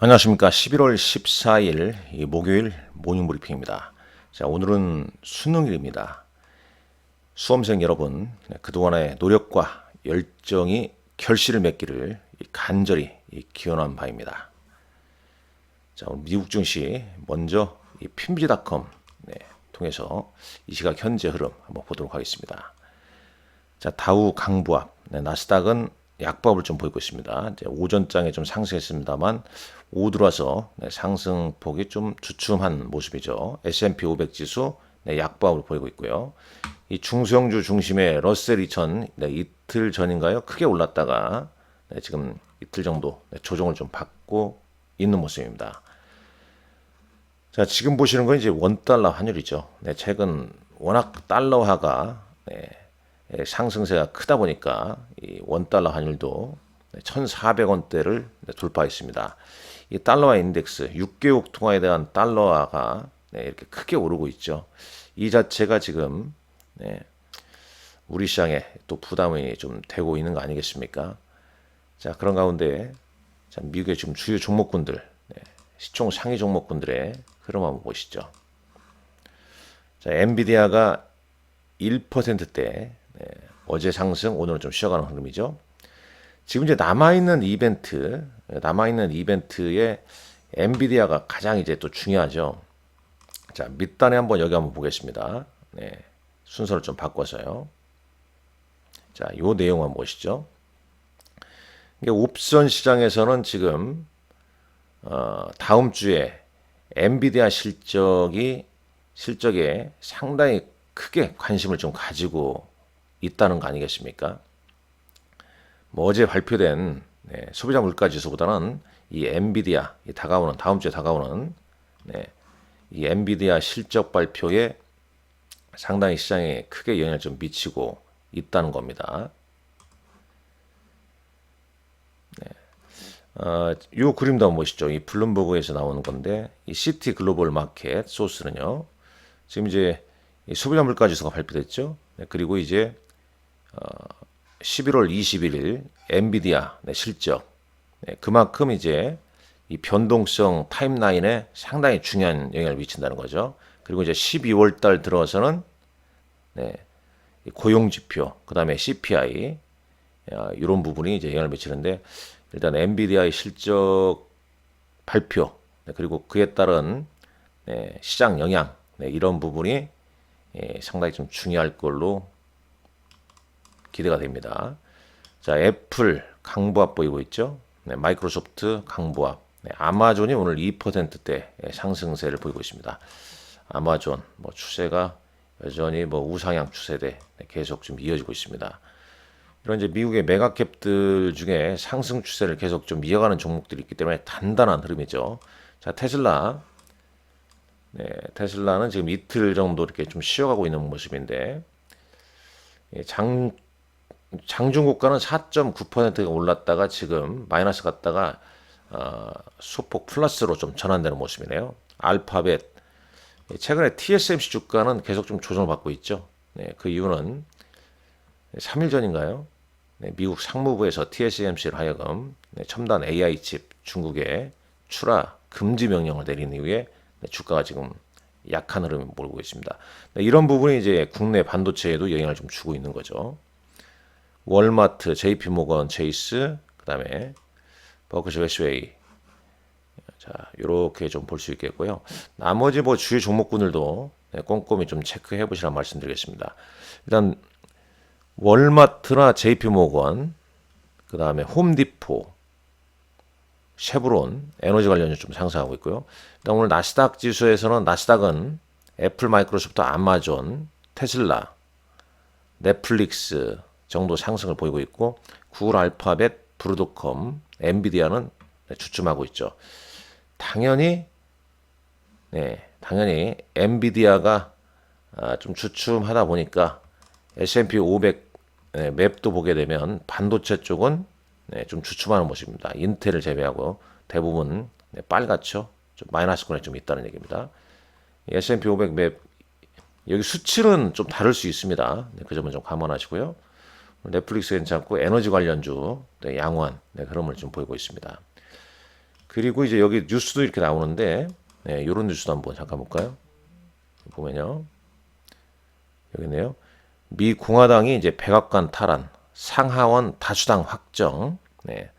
안녕하십니까. 11월 14일 목요일 모닝 브리핑입니다. 자, 오늘은 수능일입니다. 수험생 여러분, 그동안의 노력과 열정이 결실을 맺기를 간절히 기원한 바입니다. 자, 오늘 미국 증시 먼저 핀비지닷컴 통해서 이 시각 현재 흐름 한번 보도록 하겠습니다. 자, 다우 강보합, 나스닥은 약보합을 좀 보이고 있습니다. 이제 오전장에 좀 상승했습니다만 오후 들어와서 상승폭이 좀 주춤한 모습이죠. S&P 500 지수 약보합을 보이고 있고요. 이 중소형주 중심의 러셀 2000 이틀 전인가요? 크게 올랐다가 지금 이틀 정도 조정을 좀 받고 있는 모습입니다. 자, 지금 보시는 건 이제 원달러 환율이죠. 최근 워낙 달러화가 상승세가 크다 보니까 이 원달러 환율도 1,400원대를 돌파했습니다. 이 달러화 인덱스 6개국 통화에 대한 달러화가 이렇게 크게 오르고 있죠. 이 자체가 지금 우리 시장에 또 부담이 좀 되고 있는 거 아니겠습니까? 자, 그런 가운데 미국의 지금 주요 종목군들, 시총 상위 종목군들의 흐름 한번 보시죠. 자, 엔비디아가 1%대 어제 상승, 오늘은 좀 쉬어가는 흐름이죠. 지금 이제 남아있는 이벤트에 엔비디아가 가장 이제 또 중요하죠. 자, 밑단에 여기 한번 보겠습니다. 순서를 좀 바꿔서요. 자, 요 내용 한번 보시죠. 이게 옵션 시장에서는 지금 다음 주에 엔비디아 실적에 상당히 크게 관심을 좀 가지고 있다는 거 아니겠습니까? 뭐 어제 발표된 소비자 물가 지수보다는 이 엔비디아 다음 주에 다가오는 이 엔비디아 실적 발표에 상당히 시장에 크게 영향을 좀 미치고 있다는 겁니다. 요 그림도 한번 보시죠. 이 블룸버그에서 나오는 건데 이 시티 글로벌 마켓 소스는요. 지금 이제 소비자 물가 지수가 발표됐죠. 그리고 이제 11월 21일 엔비디아 실적 그만큼 이제 이 변동성 타임라인에 상당히 중요한 영향을 미친다는 거죠. 그리고 이제 12월 달 들어서는 고용 지표, 그다음에 CPI 이런 부분이 이제 영향을 미치는데 일단 엔비디아의 실적 발표 그리고 그에 따른 시장 영향 이런 부분이 상당히 좀 중요할 걸로 기대가 됩니다. 자, 애플 강보합 보이고 있죠. 마이크로소프트 강보합. 아마존이 오늘 2%대 상승세를 보이고 있습니다. 아마존 추세가 여전히 우상향 추세대 계속 좀 이어지고 있습니다. 이런 이제 미국의 메가캡들 중에 상승 추세를 계속 좀 이어가는 종목들이 있기 때문에 단단한 흐름이죠. 자, 테슬라는 지금 이틀 정도 이렇게 좀 쉬어가고 있는 모습인데 장중고가는 4.9%가 올랐다가 지금 마이너스 갔다가 소폭 플러스로 좀 전환되는 모습이네요. 알파벳 최근에 TSMC 주가는 계속 좀 조정을 받고 있죠. 그 이유는 3일 전인가요? 미국 상무부에서 TSMC를 하여금 첨단 AI 칩 중국에 출하 금지 명령을 내린 이후에 주가가 지금 약한 흐름이 몰고 있습니다. 이런 부분이 이제 국내 반도체에도 영향을 좀 주고 있는 거죠. 월마트, JP모건, 체이스, 그다음에 버크셔 해스웨이. 자, 이렇게 좀 볼 수 있겠고요. 나머지 주요 종목군들도 꼼꼼히 좀 체크해 보시라는 말씀드리겠습니다. 일단 월마트나 JP모건, 그다음에 홈디포, 쉐브론, 에너지 관련주 좀 상승하고 있고요. 일단 오늘 나스닥 지수에서는 나스닥은 애플, 마이크로소프트, 아마존, 테슬라, 넷플릭스 정도 상승을 보이고 있고 구글 알파벳, 브로드컴, 엔비디아는 주춤하고 있죠. 당연히 엔비디아가 좀 주춤하다 보니까 S&P 500 맵도 보게 되면 반도체 쪽은 좀 주춤하는 모습입니다. 인텔을 제외하고 대부분 빨갛죠. 좀 마이너스권에 좀 있다는 얘기입니다. S&P 500 맵 여기 수치는 좀 다를 수 있습니다. 그 점은 좀 감안하시고요. 넷플릭스 괜찮고 에너지 관련주 양호한 흐름을 좀 보이고 있습니다. 그리고 이제 여기 뉴스도 이렇게 나오는데, 네, 이런 뉴스도 한번 잠깐 볼까요? 보면요, 여기 있네요. 미 공화당이 이제 백악관 탈환, 상하원 다수당 확정, 네,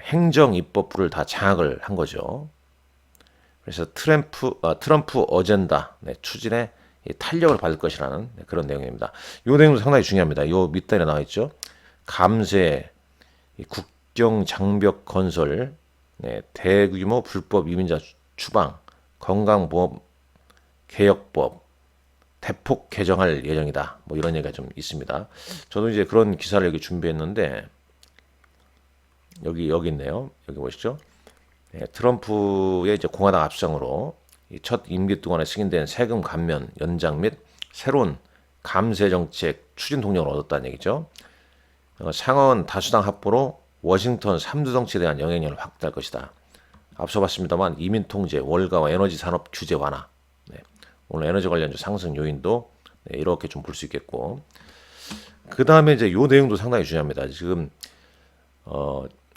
행정 입법부를 다 장악을 한 거죠. 그래서 트럼프 어젠다, 네, 추진에 탄력을 받을 것이라는, 네, 그런 내용입니다. 이 내용도 상당히 중요합니다. 요 밑단에 나와 있죠. 감세, 국경 장벽 건설, 네, 대규모 불법 이민자 추방, 건강보험 개혁법, 대폭 개정할 예정이다. 뭐 이런 얘기가 좀 있습니다. 저도 이제 그런 기사를 여기 준비했는데, 여기 있네요. 여기 보시죠. 네, 트럼프의 이제 공화당 압수장으로 첫 임기 동안에 승인된 세금 감면 연장 및 새로운 감세 정책 추진 동력을 얻었다는 얘기죠. 상원 다수당 합보로 워싱턴 3두 정치에 대한 영향력을 확대할 것이다. 앞서 봤습니다만 이민 통제, 월가와 에너지 산업 규제 완화, 네, 오늘 에너지 관련주 상승 요인도, 네, 이렇게 좀 볼 수 있겠고, 그 다음에 이제 요 내용도 상당히 중요합니다. 지금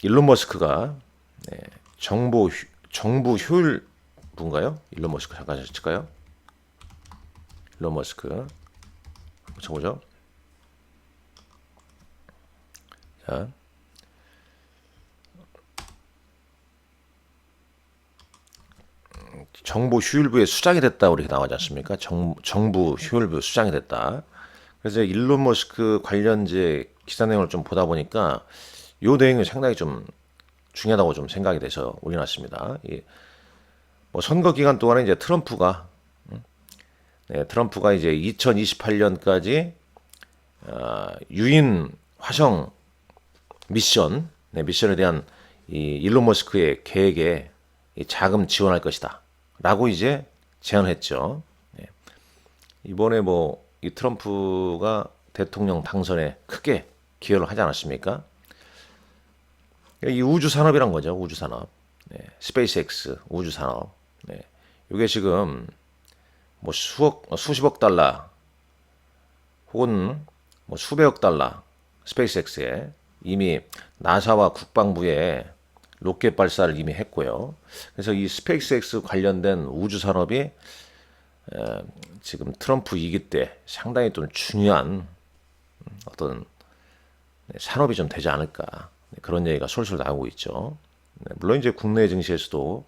일론 머스크가, 네, 정부 효율부인가요? 일론 머스크 잠깐 칠까요? 일론 머스크 한번 쳐보죠. 자, 정부 효율부의 수장이 됐다 이렇게 나오지 않습니까? 정부 효율부 수장이 됐다. 그래서 일론 머스크 관련제 기사 내용을 좀 보다 보니까 요 내용이 상당히 좀 중요하다고 좀 생각이 돼서 올려놨습니다. 뭐 선거 기간 동안에 이제 트럼프가 이제 2028년까지 유인 화성 미션에 대한 이 일론 머스크의 계획에 자금 지원할 것이다. 라고 이제 제안했죠. 네. 이번에 뭐 이 트럼프가 대통령 당선에 크게 기여를 하지 않았습니까? 이 우주 산업이란 거죠. 우주 산업. 네. 스페이스X 우주 산업. 네. 이게 지금 뭐 수십억 달러 혹은 뭐 수백억 달러 스페이스X에 이미 나사와 국방부에 로켓 발사를 이미 했고요. 그래서 이 스페이스X 관련된 우주 산업이 지금 트럼프 2기 때 상당히 좀 중요한 어떤 산업이 좀 되지 않을까, 그런 얘기가 솔솔 나오고 있죠. 물론 이제 국내 증시에서도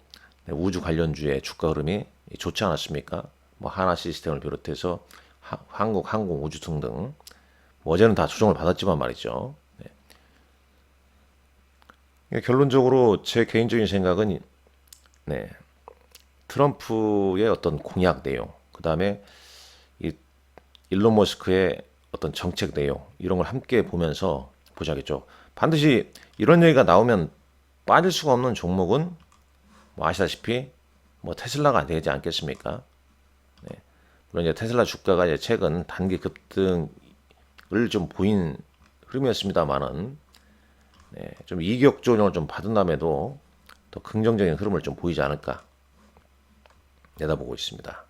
우주 관련주의 주가 흐름이 좋지 않았습니까? 뭐 하나 시스템을 비롯해서 한국 항공 우주 등등 뭐 어제는 다 조정을 받았지만 말이죠. 결론적으로 제 개인적인 생각은, 네, 트럼프의 어떤 공약 내용, 그 다음에 이 일론 머스크의 어떤 정책 내용, 이런 걸 함께 보면서 보자겠죠. 반드시 이런 얘기가 나오면 빠질 수가 없는 종목은 뭐 아시다시피 뭐 테슬라가 되지 않겠습니까? 네. 물론 이제 테슬라 주가가 이제 최근 단기 급등을 좀 보인 흐름이었습니다만은, 네, 좀 이격 조정을 좀 받은 다음에도 더 긍정적인 흐름을 좀 보이지 않을까 내다보고 있습니다.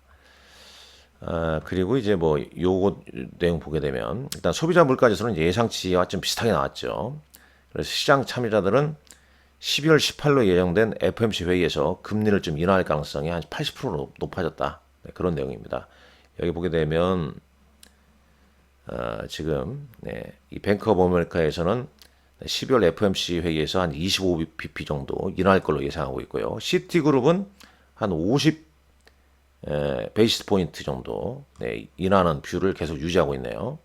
그리고 이제 뭐 요거 내용 보게 되면 일단 소비자 물가지수는 예상치와 좀 비슷하게 나왔죠. 그래서 시장 참여자들은 12월 18로 예정된 FOMC 회의에서 금리를 좀 인하할 가능성이 한 80% 높아졌다. 네, 그런 내용입니다. 여기 보게 되면 지금, 네, 이 뱅크 오브 아메리카에서는 12월 FOMC 회의에서 한 25bp 정도 인하할 걸로 예상하고 있고요. 시티그룹은 한 50 베이시스 포인트 정도, 네, 인하하는 뷰를 계속 유지하고 있네요.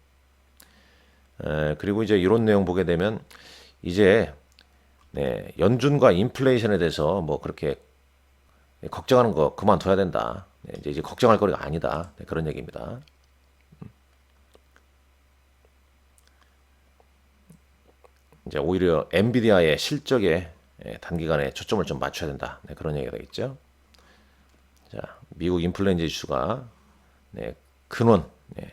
그리고 이제 이런 내용 보게 되면 이제, 네, 연준과 인플레이션에 대해서 뭐 그렇게 걱정하는 거 그만둬야 된다. 네, 이제 걱정할 거리가 아니다. 네, 그런 얘기입니다. 이제 오히려 엔비디아의 실적에 단기간에 초점을 좀 맞춰야 된다. 네, 그런 얘기가 되겠죠. 자, 미국 인플레이션 지수가, 네, 근원, 네,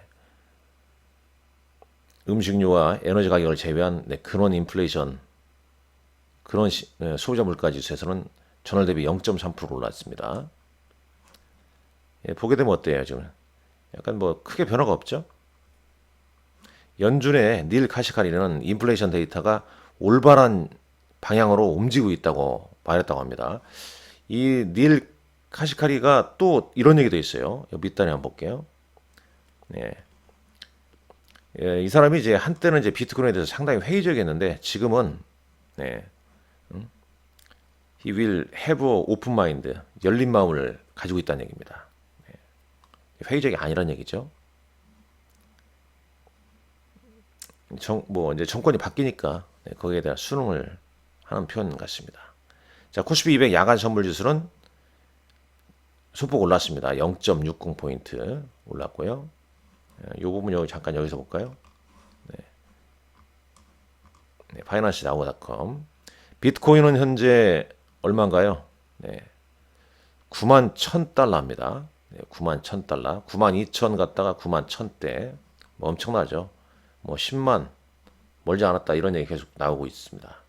음식료와 에너지 가격을 제외한, 네, 근원 인플레이션, 근원 소비자 물가 지수에서는 전월 대비 0.3% 올랐습니다. 예, 보게 되면 어때요, 지금? 약간 뭐 크게 변화가 없죠? 연준의 닐 카시카리는 인플레이션 데이터가 올바른 방향으로 움직이고 있다고 말했다고 합니다. 이 닐 카시카리가 또 이런 얘기도 있어요. 밑단에 한번 볼게요. 네. 예, 이 사람이 이제 한때는 이제 비트코인에 대해서 상당히 회의적이었는데 지금은 네, he will have a open mind, 열린 마음을 가지고 있다는 얘기입니다. 네, 회의적이 아니란 얘기죠. 뭐 이제 정권이 바뀌니까 네, 거기에 대한 순응을 하는 표현 같습니다. 자, 코스피 200 야간 선물 지수는 소폭 올랐습니다. 0.60포인트 올랐고요. 이 부분 여기 잠깐 여기서 볼까요? 네, 파이낸스 나우닷컴. 비트코인은 현재 얼마인가요? 네, 9만 1,000달러입니다. 네, 9만 1,000달러. 9만 2천 갔다가 9만 1,000대. 뭐 엄청나죠? 뭐 10만 멀지 않았다 이런 얘기 계속 나오고 있습니다.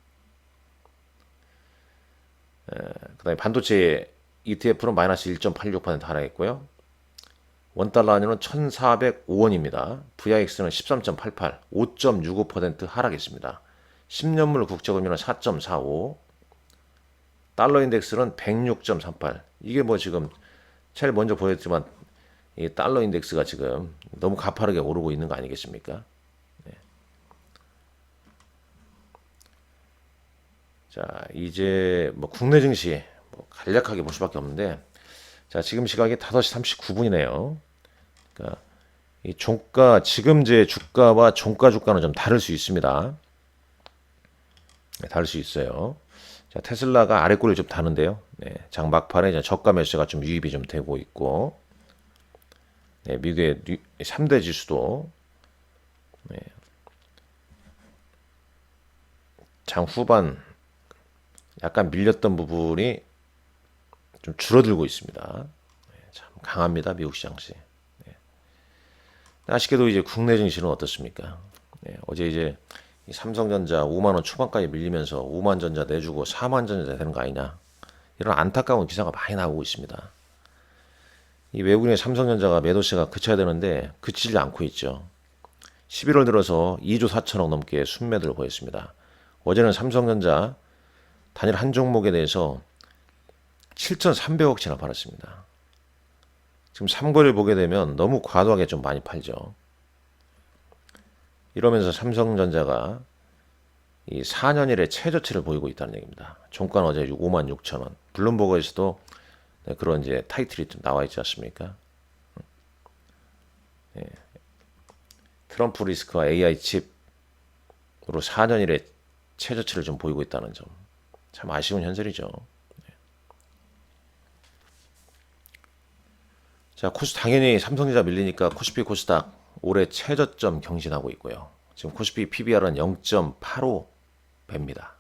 그다음에 반도체 ETF는 마이너스 1.86% 하락했고요. 원달러 환율은 1,405원입니다. VIX는 13.88, 5.65% 하락했습니다. 10년물 국채금리는 4.45, 달러 인덱스는 106.38. 이게 뭐 지금 제일 먼저 보였지만 이 달러 인덱스가 지금 너무 가파르게 오르고 있는 거 아니겠습니까? 네. 자, 이제 뭐 국내 증시 뭐 간략하게 볼 수밖에 없는데, 자, 지금 시각이 5시 39분이네요. 그러니까 이 종가 지금 이제 주가와 종가 주가는 좀 다를 수 있습니다. 네, 다를 수 있어요. 자, 테슬라가 아래 꼴이 좀 다른데요. 네, 장 막판에 이제 저가 매수가 좀 유입이 좀 되고 있고, 네, 미국의 3대 지수도 네, 장 후반 약간 밀렸던 부분이 좀 줄어들고 있습니다. 네, 참 강합니다, 미국 시장시. 네. 아쉽게도 이제 국내 증시는 어떻습니까? 네, 어제 이제 이 삼성전자 5만 원 초반까지 밀리면서 5만 전자 내주고 4만 전자 되는 거 아니냐, 이런 안타까운 기사가 많이 나오고 있습니다. 이 외국인의 삼성전자가 매도세가 그쳐야 되는데 그치지 않고 있죠. 11월 들어서 2조 4천억 넘게 순매도를 보였습니다. 어제는 삼성전자 단일 한 종목에 대해서 7,300억치나 팔았습니다. 지금 삼거리를 보게 되면 너무 과도하게 좀 많이 팔죠. 이러면서 삼성전자가 이 4년일의 최저치를 보이고 있다는 얘기입니다. 종가는 어제 5만 6천 원. 블룸버그에서도 그런 이제 타이틀이 좀 나와 있지 않습니까? 예. 트럼프 리스크와 AI 칩으로 4년일의 최저치를 좀 보이고 있다는 점. 참 아쉬운 현실이죠. 자, 당연히 삼성전자 밀리니까 코스피 코스닥 올해 최저점 경신하고 있고요. 지금 코스피 PBR은 0.85배입니다.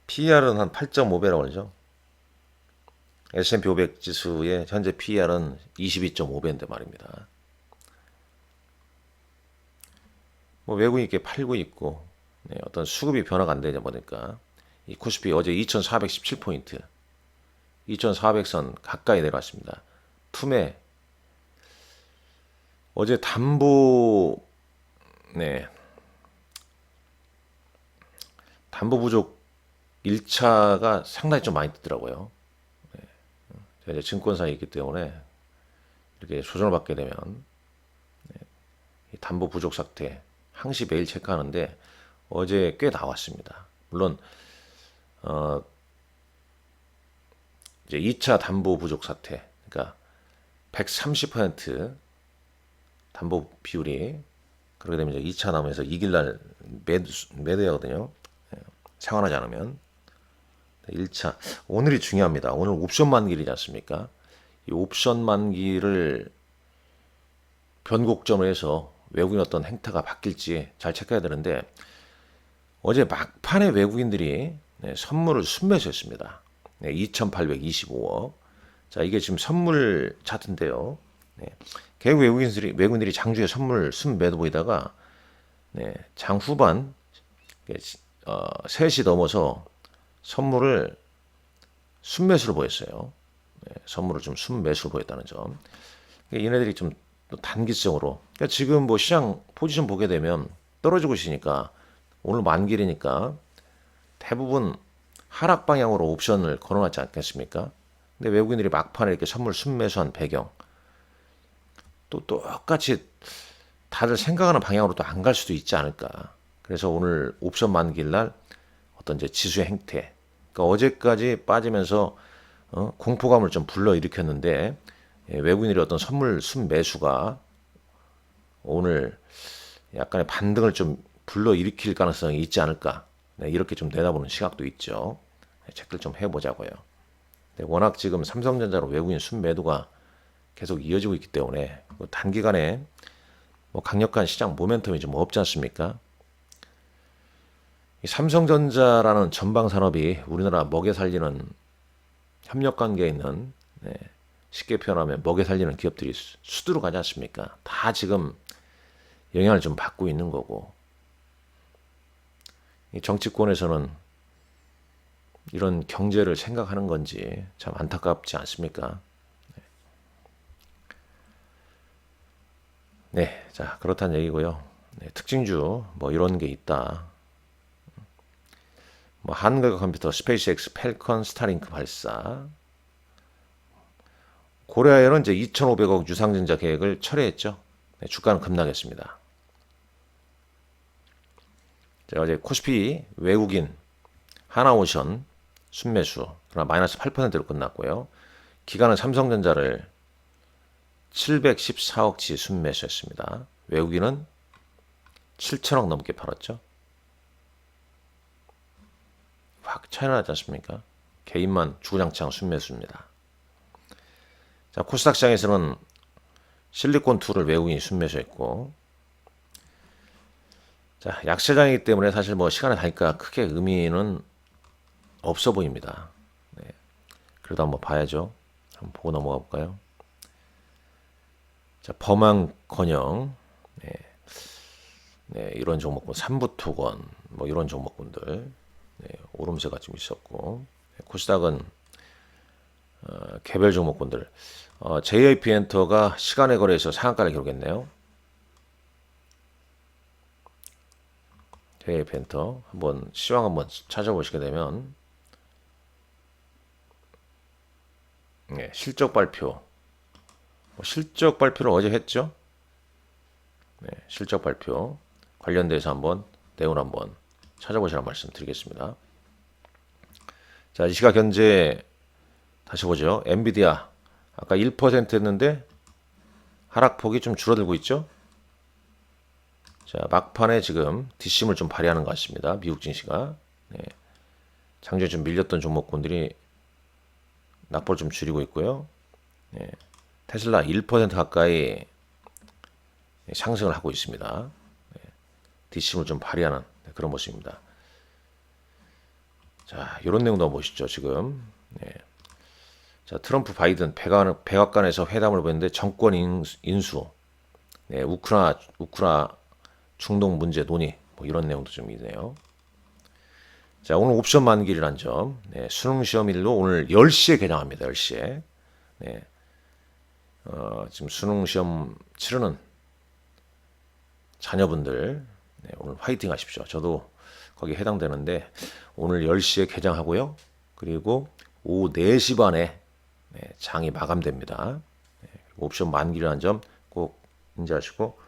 PER은 한 8.5배라고 그러죠. S&P 500 지수의 현재 PER은 22.5배인데 말입니다. 뭐 외국인이 이렇게 팔고 있고, 네, 어떤 수급이 변화가 안 되다 보니까 이 코스피 어제 2,417포인트, 2,400선 가까이 내려왔습니다. 품에 어제 네, 담보 부족 1차가 상당히 좀 많이 뜨더라고요. 네, 제가 이제 증권사에 있기 때문에 이렇게 조정을 받게 되면 네, 이 담보 부족 사태 항시 매일 체크하는데 어제 꽤 나왔습니다. 물론 이제 2차 담보 부족 사태, 그러니까 130% 담보 비율이, 그렇게 되면 이제 2차 나오면서 이길 날 매도하거든요. 상환하지 않으면. 1차 오늘이 중요합니다. 오늘 옵션 만기이지 않습니까? 이 옵션 만기를 변곡점을 해서 외국인 어떤 행태가 바뀔지 잘 체크해야 되는데, 어제 막판에 외국인들이 선물을 순매수했습니다. 2,825억. 자, 이게 지금 선물 차트인데요. 결국 외국인들이 장중에 선물 순매도 보이다가 장 후반 3시 넘어서 선물을 순매수로 보였어요. 선물을 좀 순매수로 보였다는 점. 얘네들이 좀 단기성으로, 그러니까 지금 뭐 시장 포지션 보게 되면 떨어지고 있으니까 오늘 만길이니까 대부분 하락 방향으로 옵션을 걸어놨지 않겠습니까? 근데 외국인들이 막판에 이렇게 선물 순매수한 배경, 또 똑같이 다들 생각하는 방향으로 또 안 갈 수도 있지 않을까. 그래서 오늘 옵션 만기일 날 어떤 이제 지수의 행태, 그러니까 어제까지 빠지면서 공포감을 좀 불러일으켰는데 외국인들이 어떤 선물 순매수가 오늘 약간의 반등을 좀 불러일으킬 가능성이 있지 않을까. 네, 이렇게 좀 내다보는 시각도 있죠. 체크를 좀 해보자고요. 네, 워낙 지금 삼성전자로 외국인 순매도가 계속 이어지고 있기 때문에 단기간에 뭐 강력한 시장 모멘텀이 좀 없지 않습니까? 이 삼성전자라는 전방 산업이 우리나라 먹여 살리는 협력 관계에 있는, 네, 쉽게 표현하면 먹여 살리는 기업들이 수두로 가지 않습니까? 다 지금 영향을 좀 받고 있는 거고, 이 정치권에서는 이런 경제를 생각하는 건지 참 안타깝지 않습니까? 네, 자, 그렇다는 얘기고요. 네, 특징주 뭐 이런 게 있다. 뭐 한국의 컴퓨터, 스페이스X, 펠컨, 스타링크 발사. 고려아연은 이제 2,500억 유상증자 계획을 철회했죠. 네, 주가는 급락했습니다. 제가 어제 코스피 외국인 하나오션 순매수 그러나 마이너스 8%로 끝났고요. 기관은 삼성전자를 714억치 순매수했습니다. 외국인은 7천억 넘게 팔았죠. 확 차이가 나지 않습니까? 개인만 주구장창 순매수입니다. 자, 코스닥 시장에서는 실리콘2를 외국인이 순매수했고, 자, 약세장이기 때문에 사실 뭐 시간이 가니까 크게 의미는 없어 보입니다. 네. 그래도 한번 봐야죠. 한번 보고 넘어가 볼까요? 자, 범항건영, 네. 네, 이런 종목군, 삼부토건, 뭐 이런 종목군들, 네, 오름세가 좀 있었고, 네, 코스닥은 개별 종목군들, JYP 엔터가 시간의 거래에서 상한가를 기록했네요. JYP 엔터 한번 시황 한번 찾아보시게 되면, 네, 실적 발표. 실적 발표를 어제 했죠. 네, 실적 발표 관련돼서 한번 내용을 한번 찾아보시라는 말씀 드리겠습니다. 자, 이 시각 현재 다시 보죠. 엔비디아 아까 1% 했는데 하락폭이 좀 줄어들고 있죠. 자, 막판에 지금 뒷심을 좀 발휘하는 것 같습니다. 미국 증시가. 네, 장중에 좀 밀렸던 종목군들이 낙폭을 좀 줄이고 있고요. 네, 테슬라 1% 가까이 상승을 하고 있습니다. 뒷심을 좀 발휘하는 그런 모습입니다. 자, 이런 내용도 한번 보시죠. 지금 자, 트럼프 바이든 백악관에서 회담을 보냈는데 정권 인수, 네, 우크라 중동 문제 논의, 뭐 이런 내용도 좀 있네요. 자, 오늘 옵션 만기일이란 점, 네, 수능 시험일로 오늘 10시에 개장합니다. 10시에. 네, 지금 수능 시험 치르는 자녀분들, 네, 오늘 화이팅 하십시오. 저도 거기에 해당되는데 오늘 10시에 개장하고요. 그리고 오후 4시 반에 네, 장이 마감됩니다. 네, 옵션 만기라는 점 꼭 인지하시고,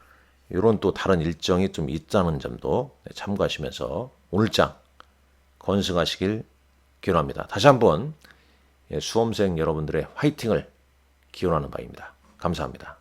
이런 또 다른 일정이 좀 있다는 점도 네, 참고하시면서 오늘 장 건승하시길 기원합니다. 다시 한번 수험생 여러분들의 화이팅을 기원하는 바입니다. 감사합니다.